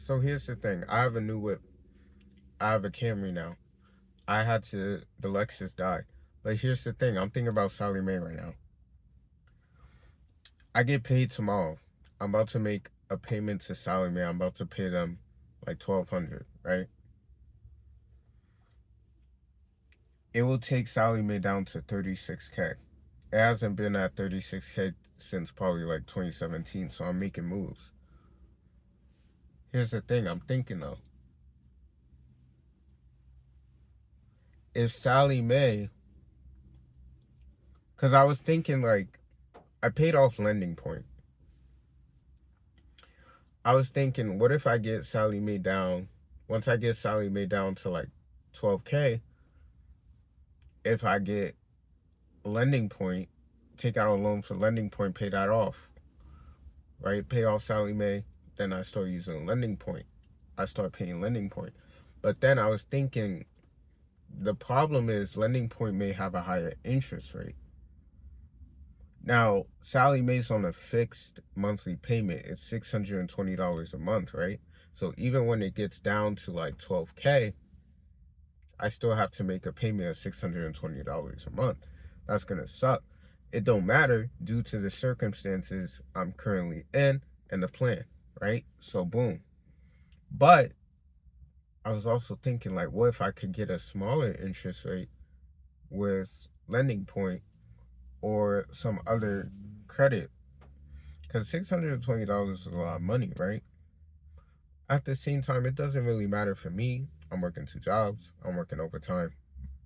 So here's the thing. I have a new whip. I have a Camry now. The Lexus died. But here's the thing. I'm thinking about Sally Mae right now. I get paid tomorrow. I'm about to make a payment to Sally Mae. I'm about to pay them like 1,200, right? It will take Sally Mae down to 36K. It hasn't been at 36K since probably like 2017, so I'm making moves. Here's the thing I'm thinking though. If Sally Mae, because I was thinking like, I paid off Lending Point. I was thinking, what if I get Sally Mae down? Once I get Sally Mae down to like 12K, if I get Lending Point, take out a loan for Lending Point, pay that off, right? Pay off Sally Mae, then I start using Lending Point. I start paying Lending Point. But then I was thinking, the problem is Lending Point may have a higher interest rate. Now, Sally Mae's on a fixed monthly payment. It's $620 a month, right? So even when it gets down to like 12K, I still have to make a payment of $620 a month. That's gonna suck. It don't matter due to the circumstances I'm currently in and the plan, right? So boom. But I was also thinking like, what if I could get a smaller interest rate with Lending Point or some other credit? Because $620 is a lot of money, right? At the same time, it doesn't really matter for me. I'm working two jobs. I'm working overtime.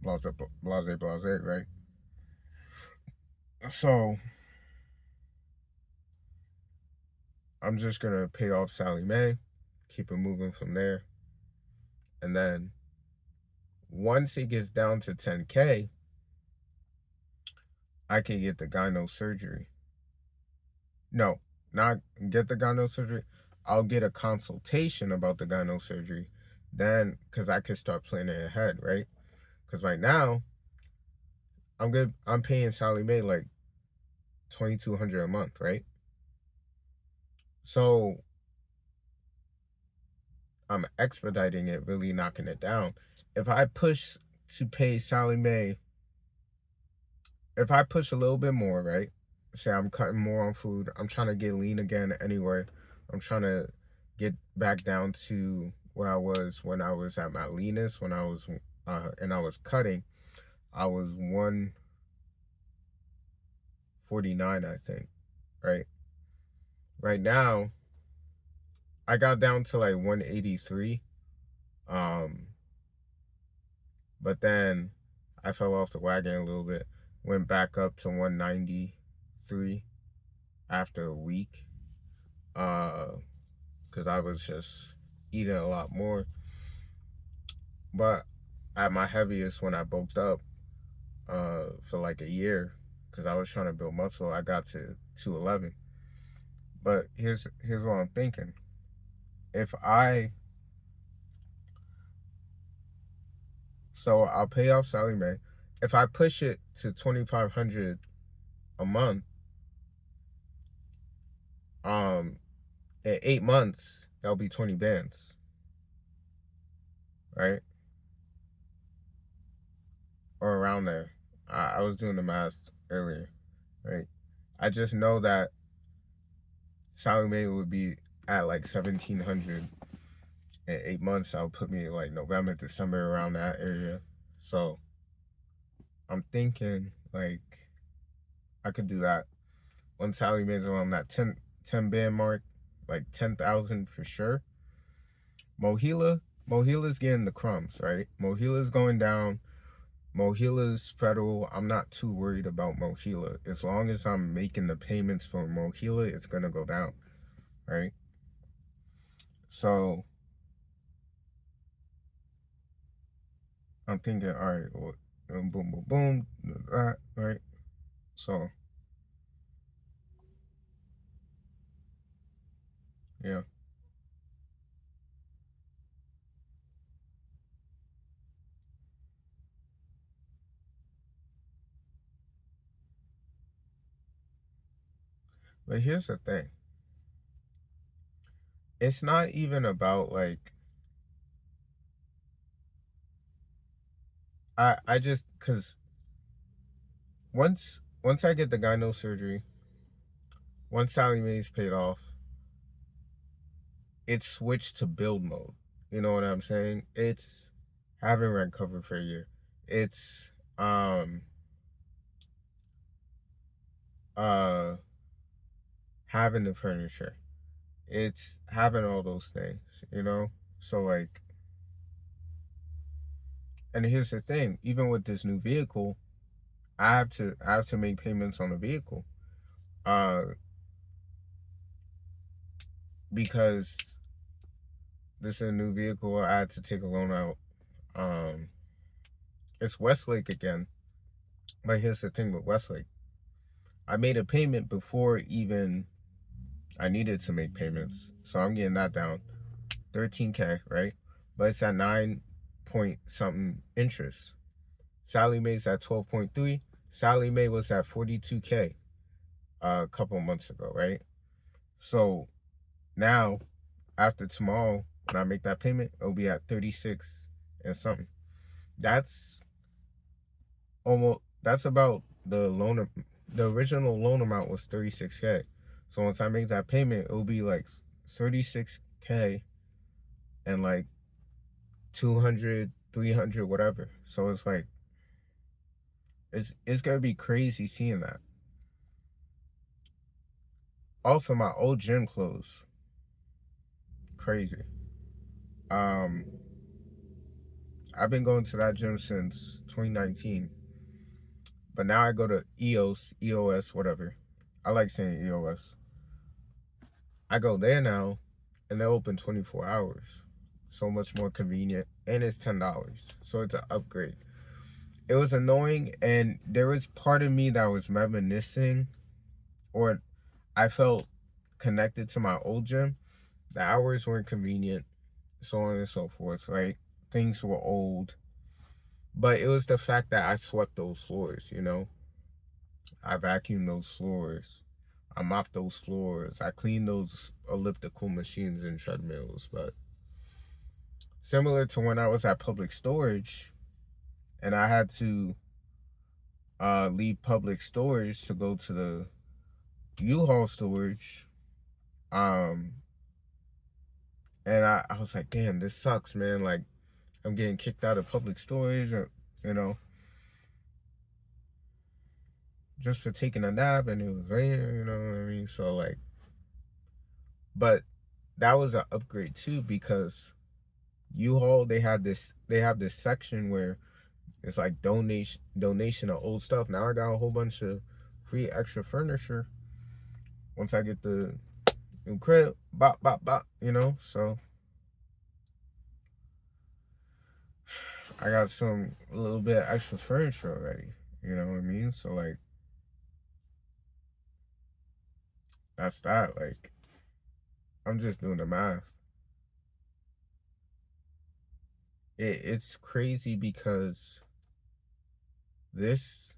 Blase, blase, blase, right? So I'm just gonna pay off Sally Mae, keep it moving from there, and then once it gets down to 10K, I can get the gyno surgery. No, not get the gyno surgery. I'll get a consultation about the gyno surgery, then because I could start planning ahead, right? Because right now I'm good. I'm paying Sally Mae like 2,200 a month, right? So I'm expediting it, really knocking it down. If I push to pay Sally Mae, if I push a little bit more, right? Say I'm cutting more on food. I'm trying to get lean again anyway. I'm trying to get back down to where I was when I was at my leanest, when I was and I was cutting. I was 149, I think, right? Right now, I got down to like 183. Um, but then I fell off the wagon a little bit. Went back up to 193 after a week. Because I was just eating a lot more. But at my heaviest when I bulked up for like a year, because I was trying to build muscle, I got to 211. But here's what I'm thinking. If I so I'll pay off Sally Mae. If I push it to 2,500 a month, in 8 months, that'll be 20 bands, right? Or around there. I was doing the math earlier, right? I just know that Sally Mae would be at like 1,700 in 8 months. That would put me like November, December around that area. So I'm thinking like I could do that. When Sally Mae's around that 10 band mark, like 10,000 for sure. Mohila's getting the crumbs, right? Mohila's going down. Mohila's federal. I'm not too worried about Mohila. As long as I'm making the payments for Mohila, it's gonna go down, right? So I'm thinking, all right, well, boom, boom, boom, that, right? So yeah, but here's the thing. it's not even about like I just because once I get the gyno surgery, once Sally Mae's paid off, it's switched to build mode. You know what I'm saying? It's having rent covered for a year. It's um uh having the furniture. It's having all those things, you know? So like, and here's the thing, even with this new vehicle, I have to make payments on the vehicle. Uh because this is a new vehicle, I had to take a loan out. Um it's Westlake again. But here's the thing with Westlake. I made a payment before even I needed to make payments. So I'm getting that down. 13K, right? But it's at 9 point something interest. Sally Mae's at 12.3. Sally Mae was at 42K a couple months ago, right? So now, after tomorrow, when I make that payment, it'll be at 36 and something. That's that's about the loan. The original loan amount was 36K. So once I make that payment, it'll be like 36K and like 200, 300, whatever. So it's like, it's gonna be crazy seeing that. Also, my old gym closed. Crazy. Um, I've been going to that gym since 2019, but now I go to EOS, whatever. I like saying EOS. I go there now, and they're open 24 hours. So much more convenient, and it's $10, so it's an upgrade. It was annoying, and there was part of me that was reminiscing, or I felt connected to my old gym. The hours weren't convenient, so on and so forth, right? Things were old. But it was the fact that I swept those floors, you know? I vacuumed those floors. I mopped those floors. I cleaned those elliptical machines and treadmills. But similar to when I was at public storage and I had to leave public storage to go to the U-Haul storage, um, and I was like, damn, this sucks, man. Like, I'm getting kicked out of public storage, or, you know, just for taking a nap and it was raining, you know what I mean? So, like, but that was an upgrade too because U-Haul they have this section where it's like donation of old stuff. Now I got a whole bunch of free extra furniture once I get the new crib, bop bop bop, you know. So I got a little bit of extra furniture already. You know what I mean? So like that's that. Like I'm just doing the math. It's crazy because this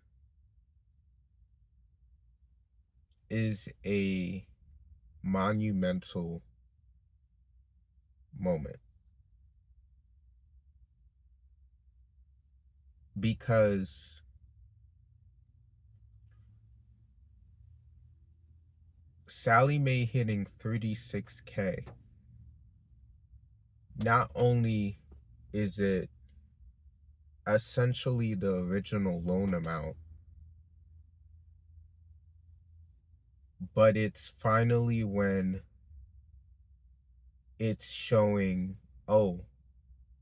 is a monumental moment because Sally Mae hitting 36K, not only is it essentially the original loan amount, but it's finally when it's showing, oh,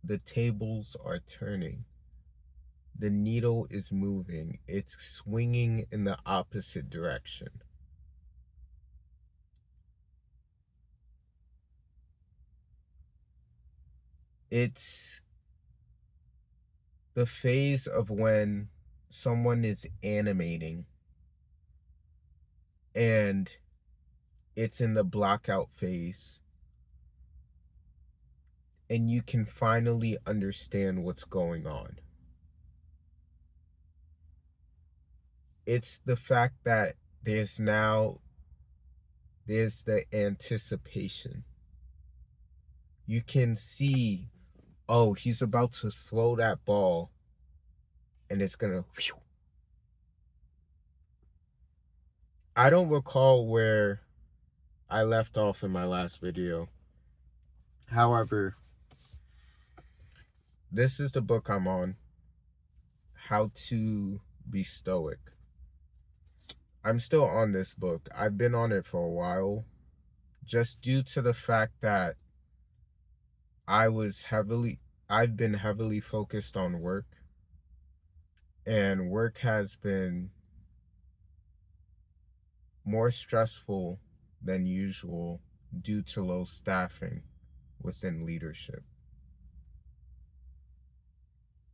the tables are turning. The needle is moving. It's swinging in the opposite direction. It's the phase of when someone is animating and it's in the blockout phase and you can finally understand what's going on. It's the fact that there's the anticipation. you can see, oh, he's about to throw that ball and it's gonna. I don't recall where I left off in my last video. However, this is the book I'm on, How to Be Stoic. I'm still on this book. I've been on it for a while, just due to the fact that I've been heavily focused on work, and work has been more stressful than usual due to low staffing within leadership.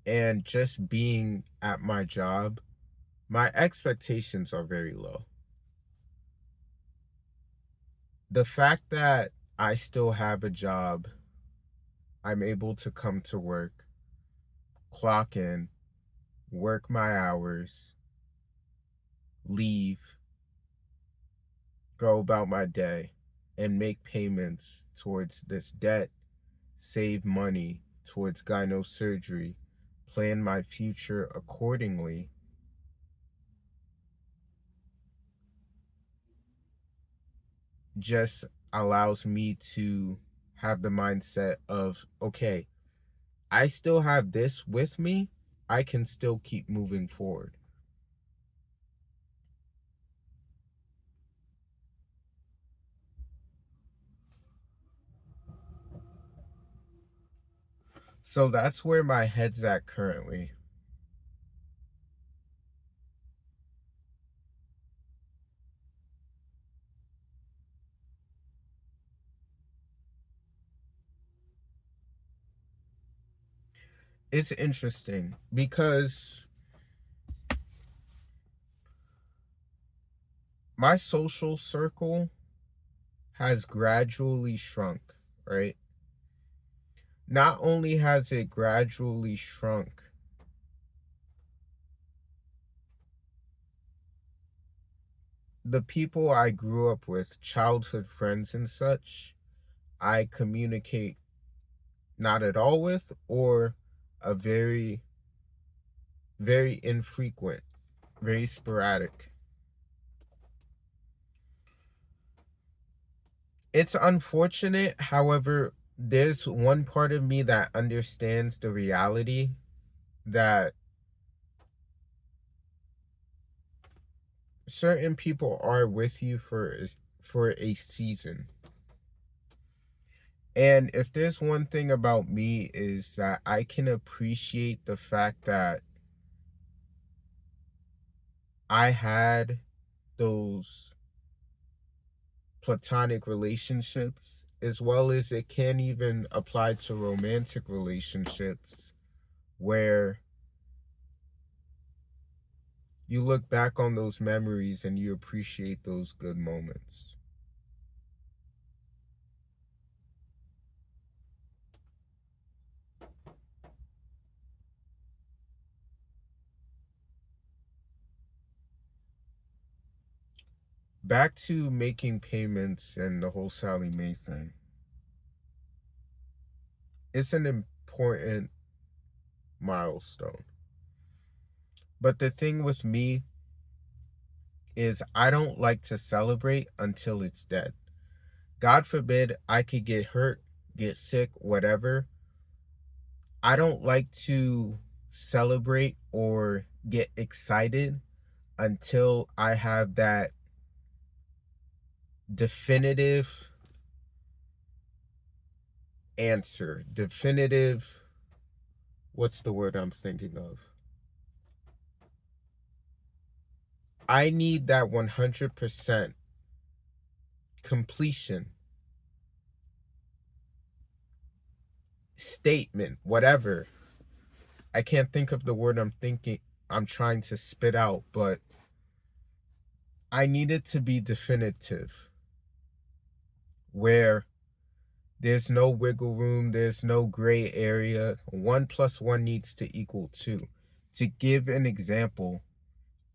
And just being at my job, my expectations are very low. The fact that I still have a job, I'm able to come to work, clock in, work my hours, leave, go about my day, and make payments towards this debt, save money towards gyno surgery, plan my future accordingly, just allows me to have the mindset of, okay, I still have this with me, I can still keep moving forward. So that's where my head's at currently. It's interesting because my social circle has gradually shrunk, right? Not only has it gradually shrunk, the people I grew up with, childhood friends and such, I communicate not at all with, or a very, very infrequent, very sporadic. It's unfortunate, however, there's one part of me that understands the reality that certain people are with you for a season. And if there's one thing about me is that I can appreciate the fact that I had those platonic relationships, as well as it can even apply to romantic relationships, where you look back on those memories and you appreciate those good moments. Back to making payments and the whole Sallie Mae thing. It's an important milestone. But the thing with me is I don't like to celebrate until it's dead. God forbid I could get hurt, get sick, whatever. I don't like to celebrate or get excited until I have that definitive answer. Definitive, what's the word I'm thinking of? I need that 100% completion statement, whatever. I can't think of the word I'm trying to spit out, but I need it to be definitive, where there's no wiggle room, there's no gray area. 1 + 1 needs to equal 2. To give an example,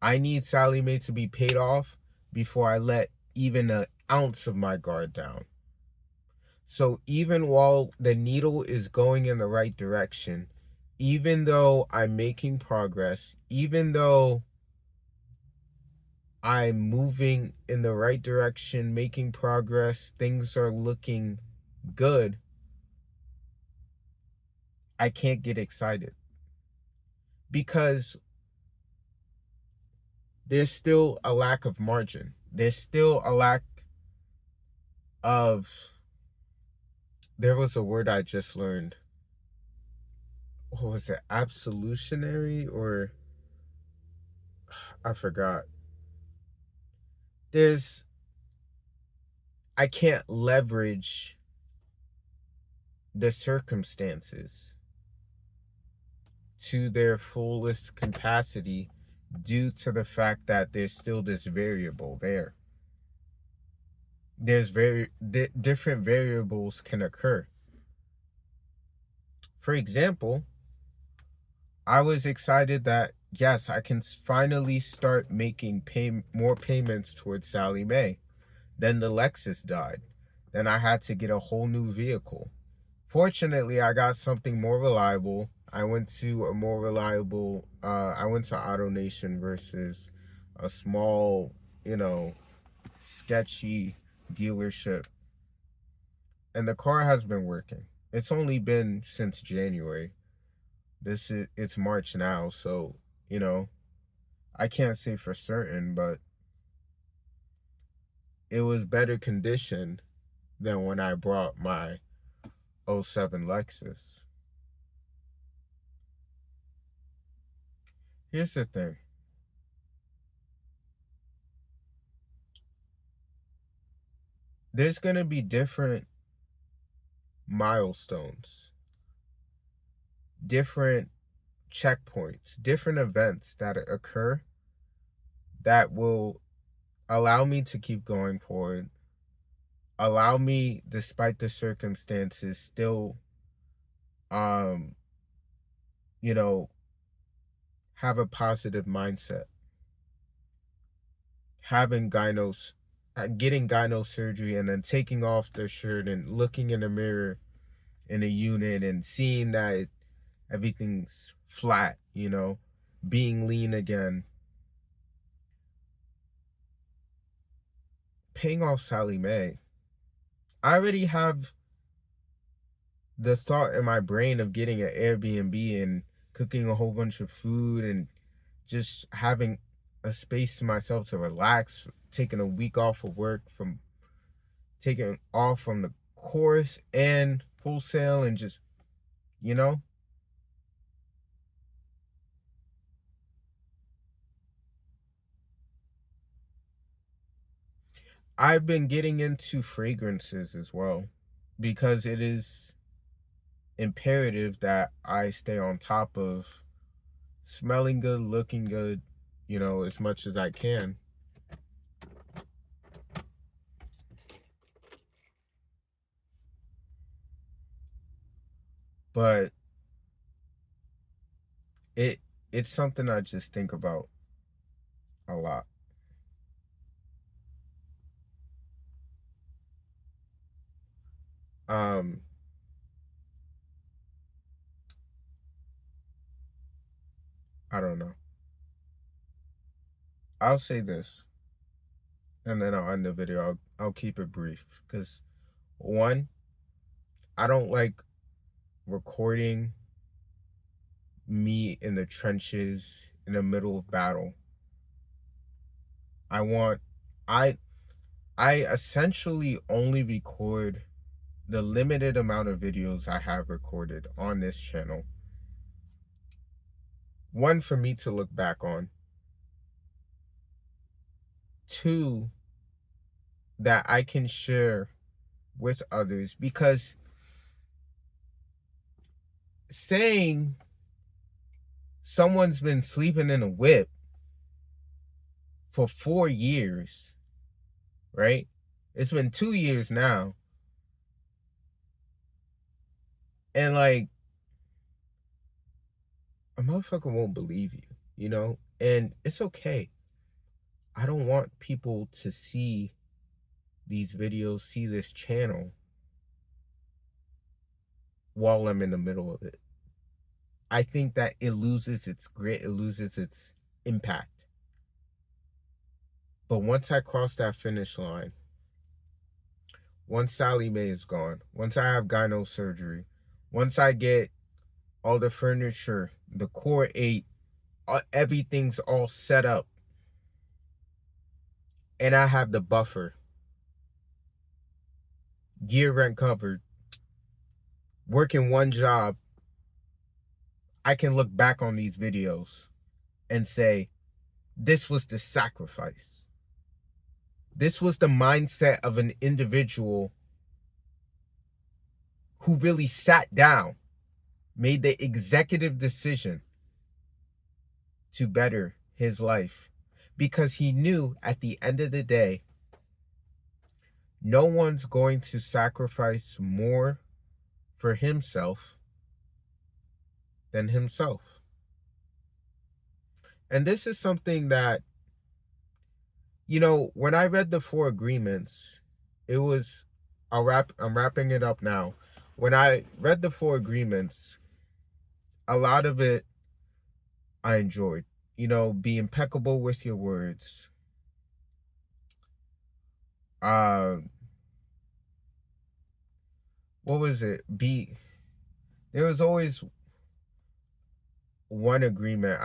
I need Sallie Mae to be paid off before I let even an ounce of my guard down. So even while the needle is going in the right direction, even though I'm making progress, even though I'm moving in the right direction, making progress, things are looking good, I can't get excited because there's still a lack of margin. There's still a lack of, there was a word I just learned. What was it? Absolutionary, or I forgot. There's, I can't leverage the circumstances to their fullest capacity due to the fact that there's still this variable there. There's different variables can occur. For example, I was excited that yes, I can finally start making more payments towards Sally Mae. Then the Lexus died. Then I had to get a whole new vehicle. Fortunately, I got something more reliable. I went to a more reliable, I went to AutoNation versus a small, sketchy dealership. And the car has been working. It's only been since January. It's March now, so, I can't say for certain, but it was better conditioned than when I brought my '07 Lexus. Here's the thing. There's going to be different milestones, different checkpoints, different events that occur that will allow me to keep going forward, allow me, despite the circumstances, still, um, you know, have a positive mindset. Having getting gyno surgery and then taking off the shirt and looking in the mirror in a unit and seeing that everything's flat, being lean again, paying off Sally Mae. I already have the thought in my brain of getting an Airbnb and cooking a whole bunch of food and just having a space to myself to relax, taking a week off of work, from taking off from the course and Full Sail, and just, you know, I've been getting into fragrances as well because it is imperative that I stay on top of smelling good, looking good, as much as I can. But it it's something I just think about a lot. Um, I don't know. I'll say this, and then I'll end the video. I'll keep it brief because one, I don't like recording me in the trenches in the middle of battle. I want I I essentially only record the limited amount of videos I have recorded on this channel. One, for me to look back on. Two, that I can share with others, because saying someone's been sleeping in a whip for 4 years, right? It's been 2 years now. And like, a motherfucker won't believe you. And it's okay. I don't want people to see these videos, see this channel, while I'm in the middle of it. I think that it loses its grit, it loses its impact. But once I cross that finish line, once Sally Mae is gone, once I have gyno surgery, once I get all the furniture, the core 8, everything's all set up, and I have the buffer, gear rent covered, working one job, I can look back on these videos and say, this was the sacrifice. This was the mindset of an individual who really sat down, made the executive decision to better his life, because he knew at the end of the day, no one's going to sacrifice more for himself than himself. And this is something that, when I read the 4 agreements, it was, I'm wrapping it up now. When I read the 4 agreements, a lot of it I enjoyed. Be impeccable with your words. What was it? There was always one agreement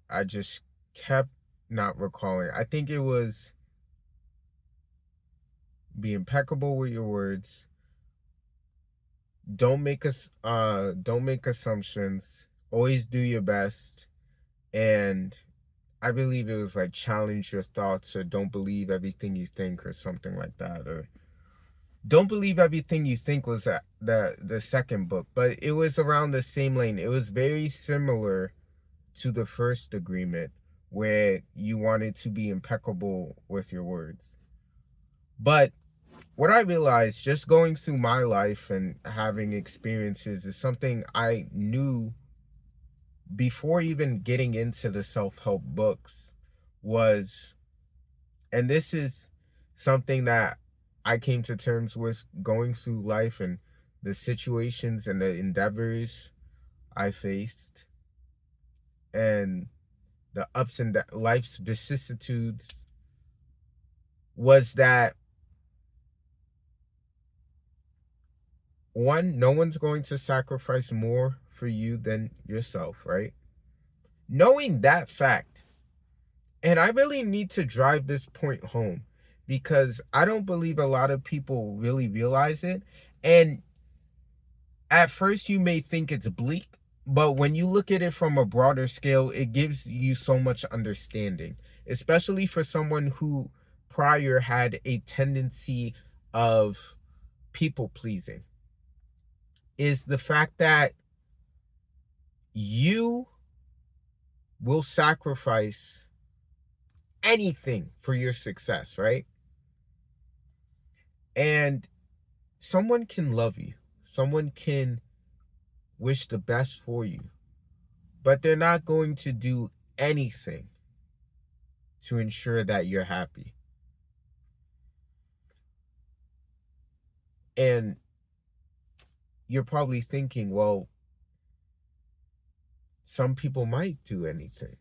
I just kept not recalling. I think it was be impeccable with your words. Don't make assumptions. Always do your best. And I believe it was like challenge your thoughts, or don't believe everything you think, or something like that, or don't believe everything you think was the second book, but it was around the same lane. It was very similar to the first agreement, where you wanted to be impeccable with your words. But what I realized just going through my life and having experiences is something I knew before even getting into the self-help books was, and this is something that I came to terms with going through life and the situations and the endeavors I faced and the ups and life's vicissitudes, was that, one, no one's going to sacrifice more for you than yourself, right? Knowing that fact, and I really need to drive this point home because I don't believe a lot of people really realize it. And at first you may think it's bleak, but when you look at it from a broader scale, it gives you so much understanding, especially for someone who prior had a tendency of people pleasing, is the fact that you will sacrifice anything for your success, right? And someone can love you, someone can wish the best for you, but they're not going to do anything to ensure that you're happy. And you're probably thinking, well, some people might do anything.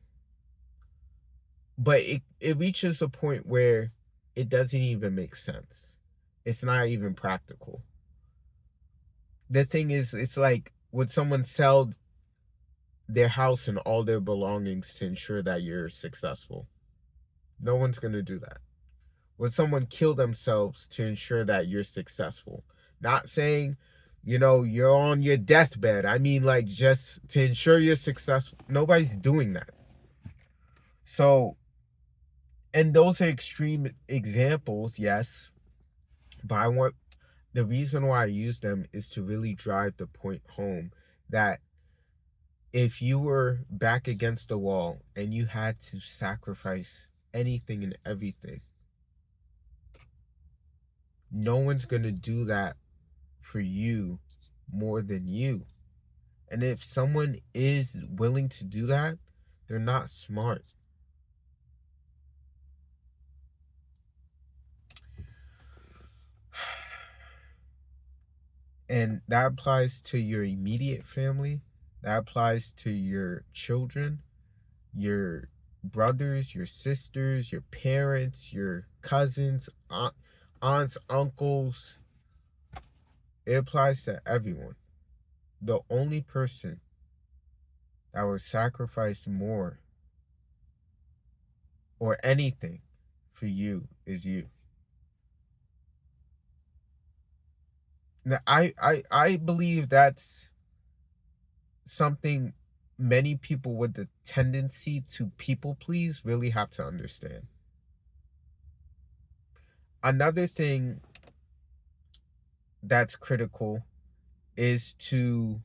But it reaches a point where it doesn't even make sense. It's not even practical. The thing is, it's like, would someone sell their house and all their belongings to ensure that you're successful? No one's going to do that. Would someone kill themselves to ensure that you're successful? Not saying, you're on your deathbed. I mean, like, just to ensure you're successful. Nobody's doing that. So, and those are extreme examples, yes. But the reason why I use them is to really drive the point home that if you were back against the wall and you had to sacrifice anything and everything, no one's going to do that for you more than you. And if someone is willing to do that, they're not smart. And that applies to your immediate family, that applies to your children, your brothers, your sisters, your parents, your cousins, aunts, uncles. It applies to everyone. The only person that will sacrifice more or anything for you is you. Now, I believe that's something many people with the tendency to people please really have to understand. Another thing that's critical is to,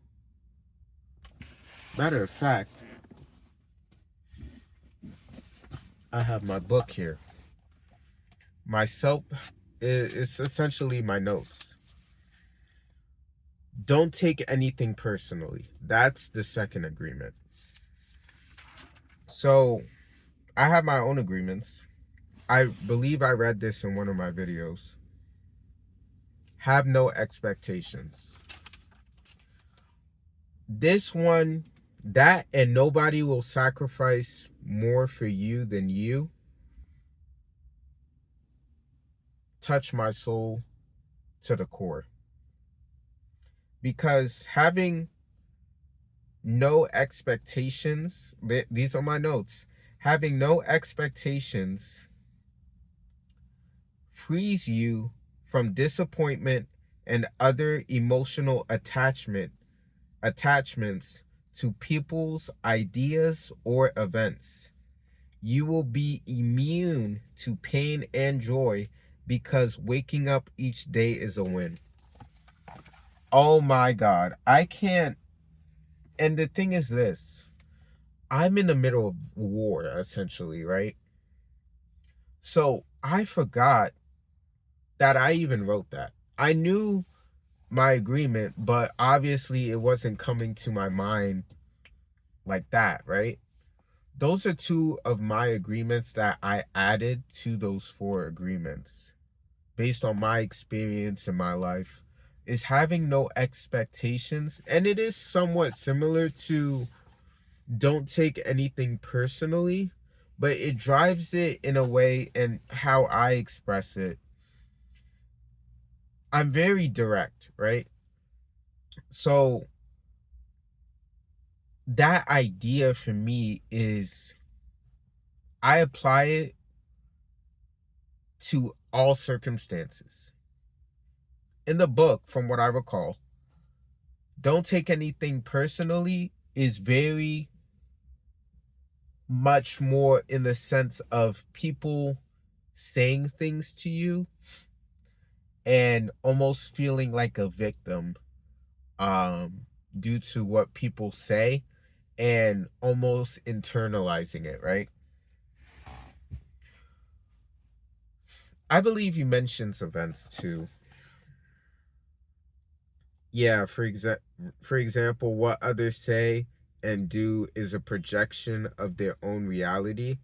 matter of fact, I have my book here. Myself is essentially my notes. Don't take anything personally. That's the second agreement. So I have my own agreements. I believe I read this in one of my videos. Have no expectations. This one, that and nobody will sacrifice more for you than you, touch my soul to the core. Because having no expectations, these are my notes, having no expectations frees you from disappointment and other emotional attachments to people's ideas or events. You will be immune to pain and joy because waking up each day is a win. Oh my God. I can't. And the thing is this, I'm in the middle of war, essentially, right? So I forgot that I even wrote that. I knew my agreement, but obviously it wasn't coming to my mind like that, right? Those are two of my agreements that I added to those four agreements based on my experience in my life, is having no expectations. And it is somewhat similar to don't take anything personally, but it drives it in a way, and how I express it, I'm very direct, right? So that idea for me is, I apply it to all circumstances. In the book, from what I recall, don't take anything personally is very much more in the sense of people saying things to you and almost feeling like a victim due to what people say, and almost internalizing it, right? I believe you mentioned events too. Yeah, for example, what others say and do is a projection of their own reality.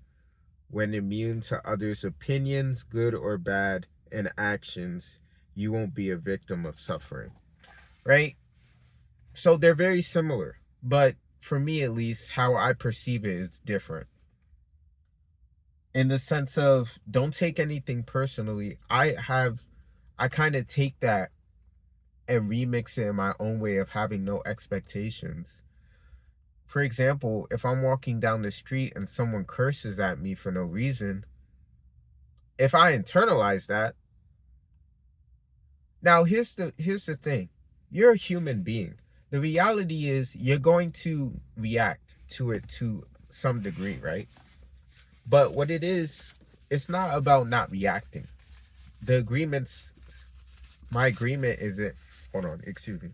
When immune to others' opinions, good or bad, and actions, you won't be a victim of suffering, right? So they're very similar, but for me at least, how I perceive it is different. In the sense of don't take anything personally, I kind of take that and remix it in my own way of having no expectations. For example, if I'm walking down the street and someone curses at me for no reason, if I internalize that, now here's the thing. You're a human being. The reality is you're going to react to it to some degree, right? But what it is, it's not about not reacting. The agreements, my agreement is it. Hold on, excuse me.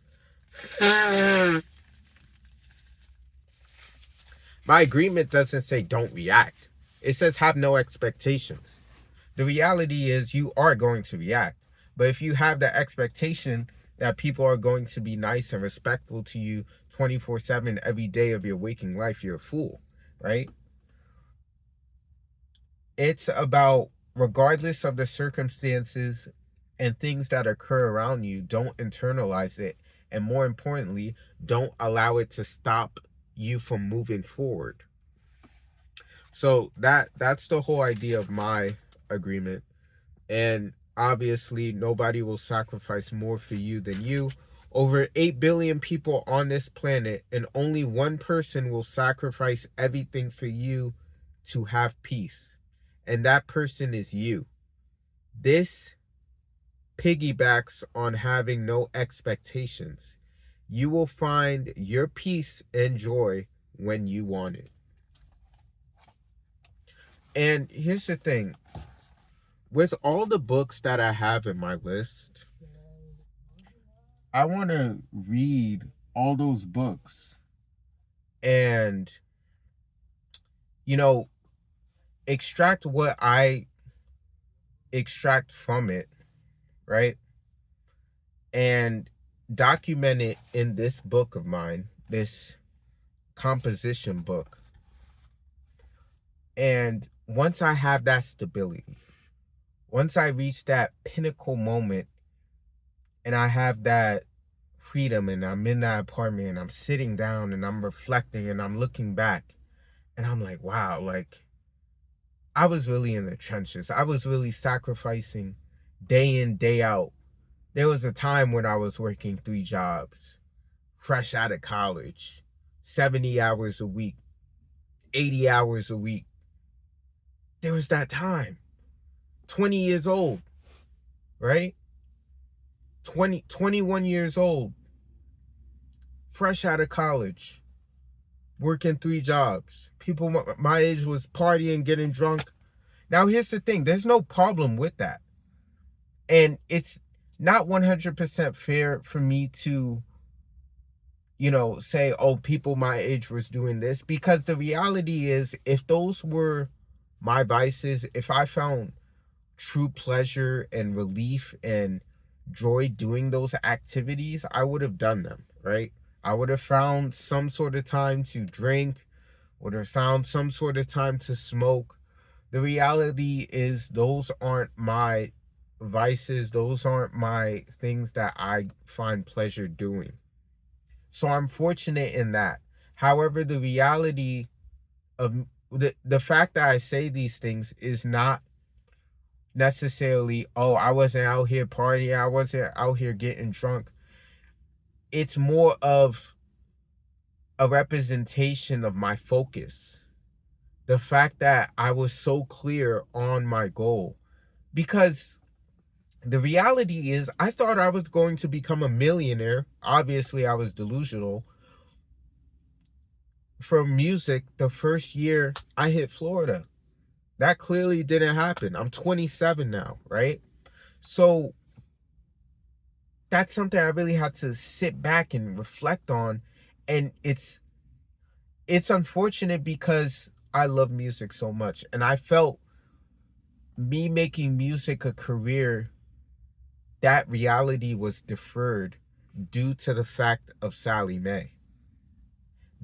My agreement doesn't say don't react. It says have no expectations. The reality is you are going to react. But if you have the expectation that people are going to be nice and respectful to you 24/7 every day of your waking life, you're a fool, right? It's about, regardless of the circumstances, and things that occur around you, don't internalize it, and more importantly, don't allow it to stop you from moving forward. So that's the whole idea of my agreement. And obviously nobody will sacrifice more for you than you. Over 8 billion people on this planet, and only one person will sacrifice everything for you to have peace, and that person is you. This piggybacks on having no expectations. You will find your peace and joy when you want it. And here's the thing, with all the books that I have in my list, I want to read all those books and, you know, extract what I extract from it, right? And document it in this book of mine, this composition book. And once I have that stability, once I reach that pinnacle moment and I have that freedom and I'm in that apartment and I'm sitting down and I'm reflecting and I'm looking back and I'm like, wow, like I was really in the trenches. I was really sacrificing day in, day out. There was a time when I was working 3 jobs, fresh out of college, 70 hours a week, 80 hours a week. There was that time, 20 years old, right? 21 years old, fresh out of college, working 3 jobs. People my age was partying, getting drunk. Now, here's the thing. There's no problem with that. And it's not 100% fair for me to, say, oh, people my age was doing this. Because the reality is, if those were my vices, if I found true pleasure and relief and joy doing those activities, I would have done them, right? I would have found some sort of time to drink, would have found some sort of time to smoke. The reality is those aren't my vices. Those aren't my things that I find pleasure doing. So I'm fortunate in that. However, the reality of the fact that I say these things is not necessarily, oh, I wasn't out here partying, I wasn't out here getting drunk. It's more of a representation of my focus. The fact that I was so clear on my goal. Because the reality is, I thought I was going to become a millionaire. Obviously, I was delusional. For music, the first year I hit Florida. That clearly didn't happen. I'm 27 now, right? So that's something I really had to sit back and reflect on. And it's unfortunate because I love music so much. And I felt me making music a career, that reality was deferred due to the fact of Sallie Mae,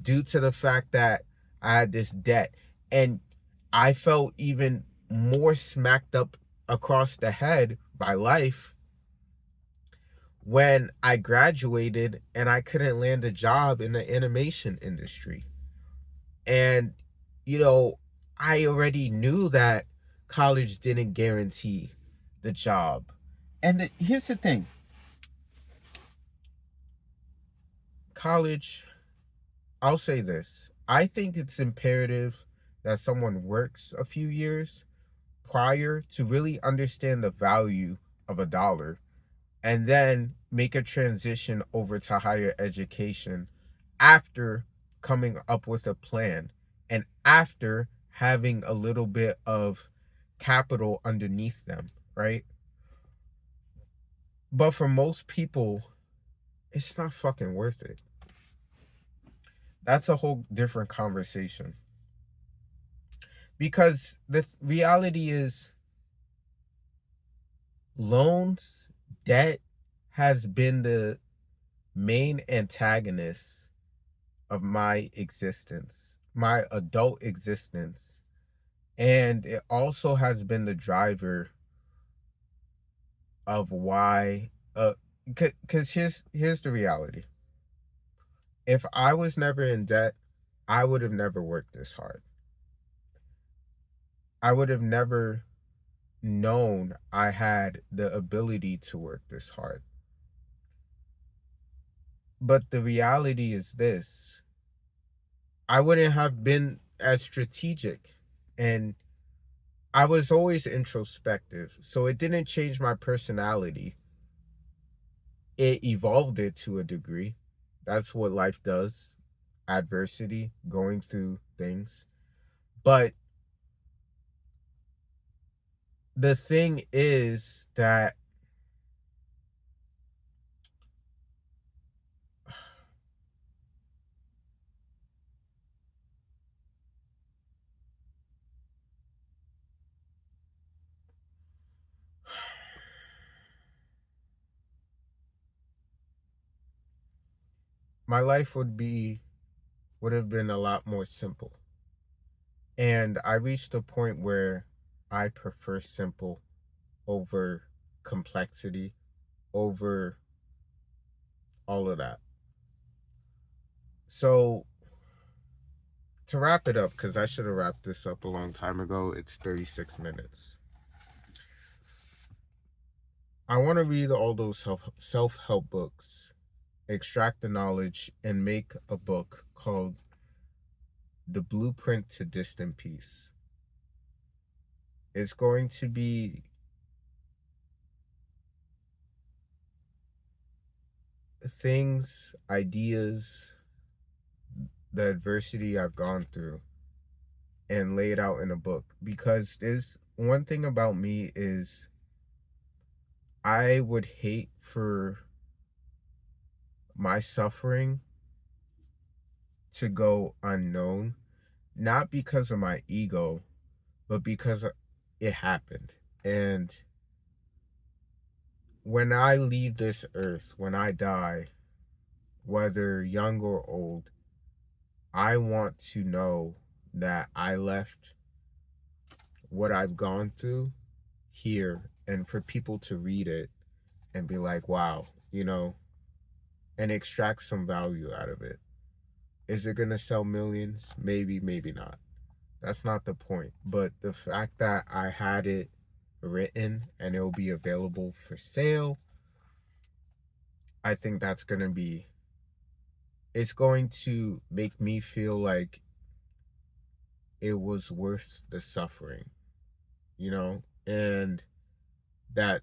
due to the fact that I had this debt. And I felt even more smacked up across the head by life when I graduated and I couldn't land a job in the animation industry. And, I already knew that college didn't guarantee the job. And here's the thing, college, I'll say this. I think it's imperative that someone works a few years prior to really understand the value of a dollar and then make a transition over to higher education after coming up with a plan and after having a little bit of capital underneath them, right? But for most people, it's not fucking worth it. That's a whole different conversation. Because the reality is, loans, debt has been the main antagonist of my existence, my adult existence. And it also has been the driver of why, because here's the reality. If I was never in debt, I would have never worked this hard. I would have never known I had the ability to work this hard. But the reality is this: I wouldn't have been as strategic. And I was always introspective. So it didn't change my personality. It evolved it to a degree. That's what life does: adversity, going through things. But the thing is that my life would have been a lot more simple. And I reached a point where I prefer simple over complexity, over all of that. So to wrap it up, because I should have wrapped this up a long time ago, it's 36 minutes. I want to read all those self help books, extract the knowledge, and make a book called The Blueprint to Distant Peace. It's going to be things, ideas, the adversity I've gone through, and lay it out in a book. Because there's one thing about me is I would hate for my suffering to go unknown, not because of my ego, but because it happened. And when I leave this earth, when I die, whether young or old, I want to know that I left what I've gone through here, and for people to read it and be like, wow, and extract some value out of it. Is it going to sell millions? Maybe, maybe not. That's not the point. But the fact that I had it written and it'll be available for sale, I think that's going to be, it's going to make me feel like it was worth the suffering, and that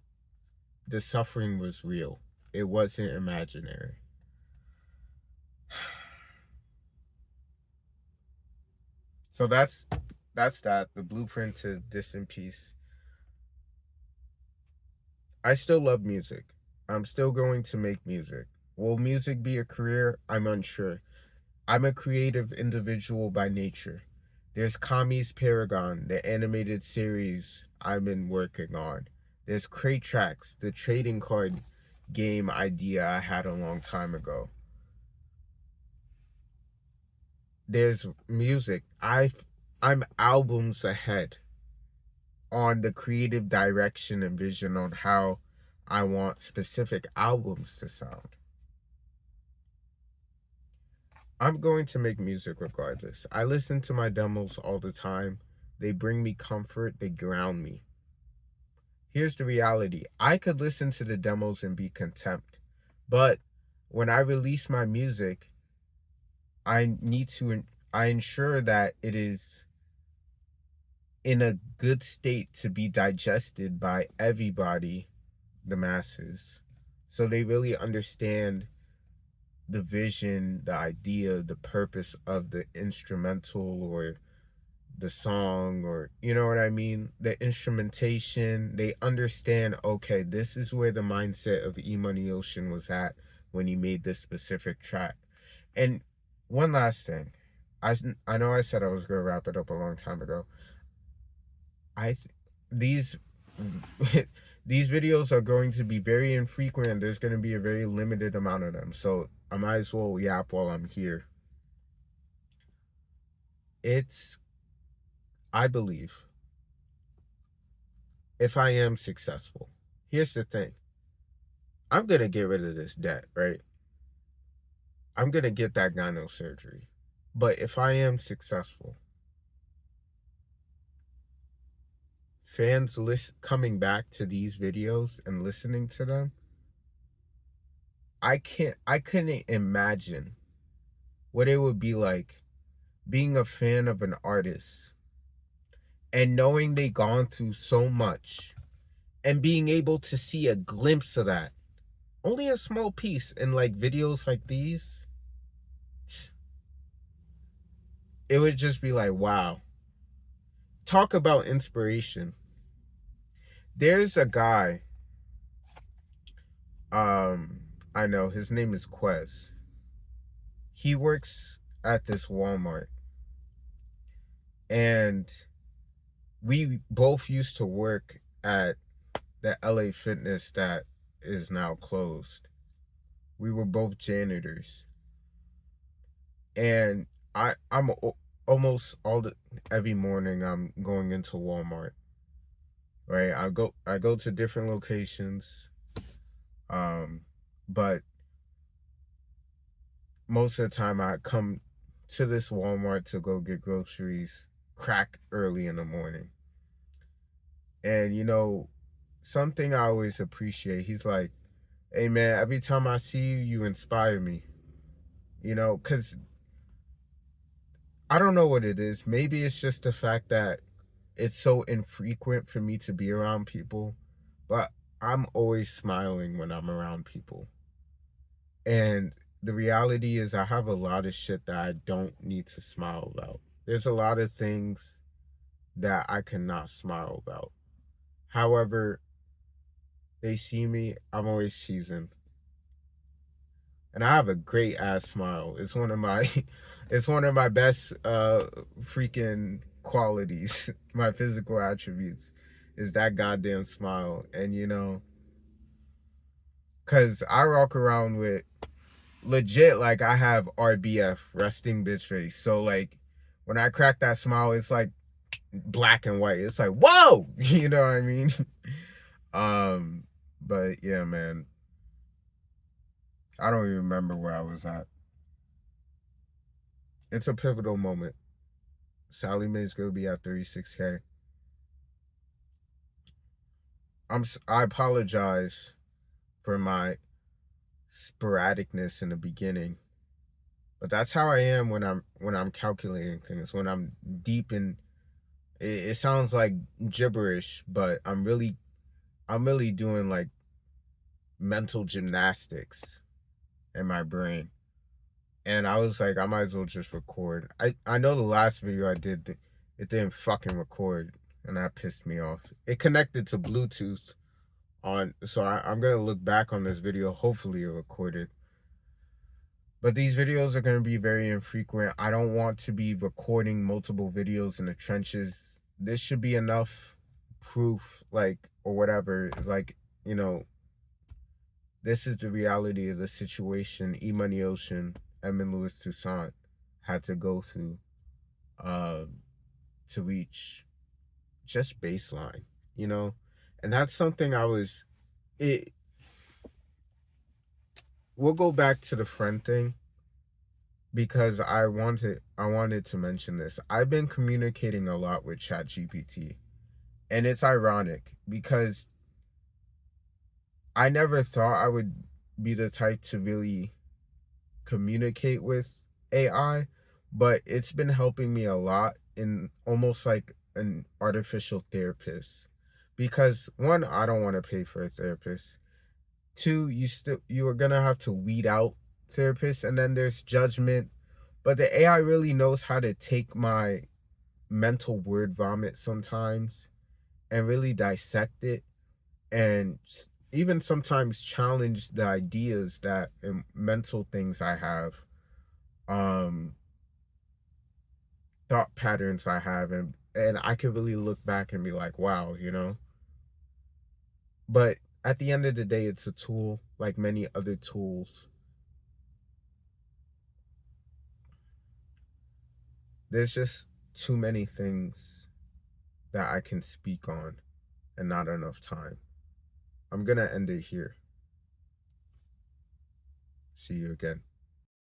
the suffering was real. It wasn't imaginary. So that's that. The blueprint to Distant Peace. I still love music. I'm still going to make music. Will music be a career? I'm unsure. I'm a creative individual by nature. There's Kami's Paragon, the animated series I've been working on. There's Crate Tracks, the trading card game idea I had a long time ago. There's music. I'm albums ahead on the creative direction and vision on how I want specific albums to sound. I'm going to make music regardless. I listen to my demos all the time. They bring me comfort, they ground me. Here's the reality: I could listen to the demos and be content, but when I release my music, I need to, I ensure that it is in a good state to be digested by everybody, the masses, so they really understand the vision, the idea, the purpose of the instrumental or the song, or you know what I mean? The instrumentation, they understand, okay, this is where the mindset of E Money Ocean was at when he made this specific track. And one last thing. I know I said I was going to wrap it up a long time ago. I these these videos are going to be very infrequent, and there's going to be a very limited amount of them. So I might as well yap while I'm here. It's, I believe, if I am successful, here's the thing. I'm gonna get rid of this debt, right? I'm gonna get that gyno surgery. But if I am successful, fans coming back to these videos and listening to them, I couldn't imagine what it would be like being a fan of an artist and knowing they gone through so much and being able to see a glimpse of that. Only a small piece in like videos like these. It would just be like, wow. Talk about inspiration. There's a guy, I know his name is Quez. He works at this Walmart, and we both used to work at the LA Fitness that is now closed. We were both janitors, and I'm almost every morning I'm going into Walmart. Right, I go to different locations, but most of the time I come to this Walmart to go get groceries crack early in the morning. And something I always appreciate, he's like, hey man, every time I see you, you inspire me. Because I don't know what it is. Maybe it's just the fact that it's so infrequent for me to be around people, but I'm always smiling when I'm around people. And the reality is, I have a lot of shit that I don't need to smile about. There's a lot of things that I cannot smile about. However, they see me, I'm always cheesing. And I have a great ass smile. It's one of my it's one of my best freaking qualities, my physical attributes is that goddamn smile. And cuz I walk around with legit, like, I have RBF, resting bitch face. So like when I crack that smile, it's like black and white. It's like, whoa, you know what I mean? But yeah, man, I don't even remember where I was at. It's a pivotal moment. Sallie Mae's gonna be at 36K. I apologize for my sporadicness in the beginning, but that's how I am when I'm calculating things. When I'm deep in it sounds like gibberish, but I'm really doing like mental gymnastics in my brain. And I was like, I might as well just record. I know the last video I did, it didn't fucking record, and that pissed me off. It connected to Bluetooth so I'm gonna look back on this video. Hopefully it recorded. But these videos are gonna be very infrequent. I don't want to be recording multiple videos in the trenches. This should be enough proof, like, or whatever. It's like, you know, this is the reality of the situation E-Money Ocean, Edmond Louis Toussaint had to go through to reach just baseline, and that's something we'll go back to the friend thing because I wanted to mention this. I've been communicating a lot with ChatGPT, and it's ironic because I never thought I would be the type to really communicate with AI, but it's been helping me a lot in almost like an artificial therapist. Because one, I don't want to pay for a therapist. Two, you are gonna have to weed out therapists, and then there's judgment. But the AI really knows how to take my mental word vomit sometimes and really dissect it, and even sometimes challenge the ideas that and mental things I have, um thought patterns I have, and I could really look back and be like, wow. But at the end of the day, it's a tool like many other tools. There's just too many things that I can speak on and not enough time. I'm gonna end it here. See you again.